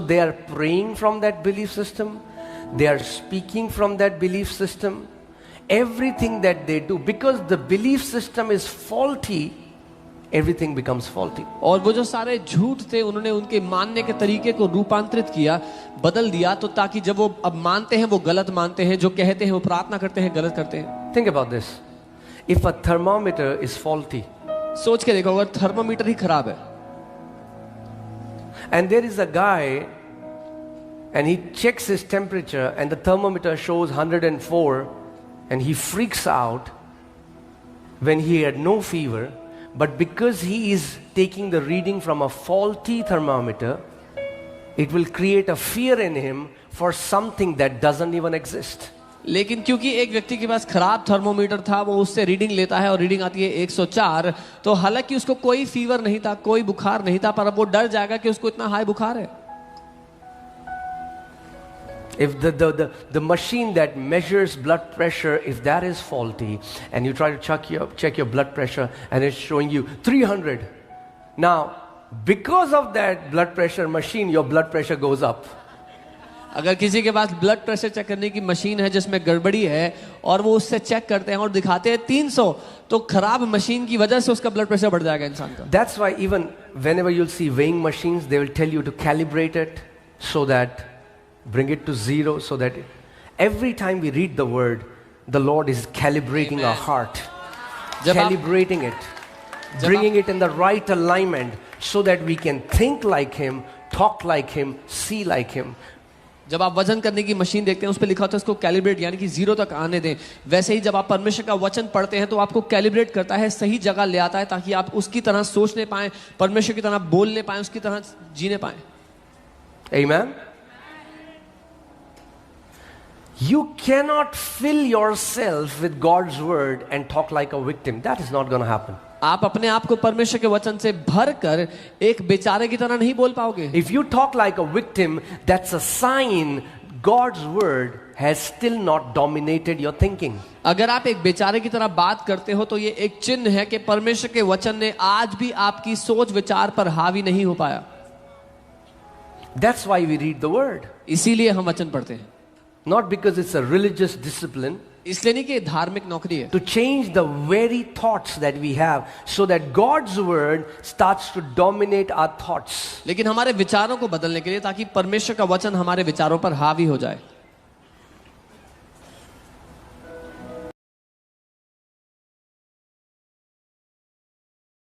they are praying from that belief system, they are speaking from that belief system, everything that they do, because the belief system is faulty, everything becomes faulty. और वो जो सारे झूठ थे उन्होंने उनके मानने के तरीके को रूपांतरित किया, बदल दिया, तो ताकि जब वो अब मानते हैं वो गलत मानते हैं, जो कहते हैं वो प्रार्थना करते हैं गलत करते हैं. Think about this. If a thermometer is faulty, सोच के देखो अगर थर्मोमीटर ही खराब है, and there is a guy and he checks his temperature and the thermometer shows 104 and he freaks out when he had no fever, but because he is taking the reading from a faulty thermometer, it will create a fear in him for something that doesn't even exist. लेकिन क्योंकि एक व्यक्ति के पास खराब thermometer था, वो उससे reading लेता है और रीडिंग आती है 104, तो हालांकि उसको कोई फीवर नहीं था, कोई बुखार नहीं था, पर अब वो डर जाएगा कि उसको इतना हाई बुखार है. If the machine that measures blood pressure, if that is faulty, and you try to check your blood pressure and it's showing you 300, now because of that blood pressure machine, your blood pressure goes up. अगर किसी के पास blood pressure check करने की machine है जिसमें गड़बड़ी है और वो उससे चेक करते हैं और दिखाते हैं 300, तो खराब मशीन की वजह से उसका ब्लड प्रेशर बढ़ जाएगा इंसान का. That's why even whenever you'll see weighing machines, they will tell you to calibrate it so that bring it to 0, so that every time we read the word, the Lord is calibrating our heart, calibrating it, bringing it in the right alignment so that we can think like Him, talk like Him, see like Him. जब आप वजन करने की machine देखते हैं उस पर लिखा होता है इसको कैलिब्रेट, यानी कि 0 तक आने दें. वैसे ही जब आप परमेश्वर का वचन पढ़ते हैं तो आपको कैलिब्रेट करता है, सही जगह ले आता है, ताकि आप उसकी तरह सोचने पाएं, परमेश्वर की तरह बोलने पाएं, उसकी तरह जीने पाएं. Amen. You cannot fill yourself with God's word and talk like a victim. That is not going to happen. आप अपने आप को परमेश्वर के वचन से भरकर एक बेचारे की तरह नहीं बोल पाओगे. If you talk like a victim, that's a sign God's word has still not dominated your thinking. अगर आप एक बेचारे की तरह बात करते हो तो ये एक चिन्ह है कि परमेश्वर के वचन ने आज भी आपकी सोच विचार पर हावी नहीं हो पाया. That's why we read the word. इसीलिए हम वचन पढ़ते हैं. Not because it's a religious discipline. इसलिए नहीं कि धार्मिक नौकरी है. To change the very thoughts that we have so that God's word starts to dominate our thoughts. लेकिन हमारे विचारों को बदलने के लिए, ताकि परमेश्वर का वचन हमारे विचारों पर हावी हो जाए.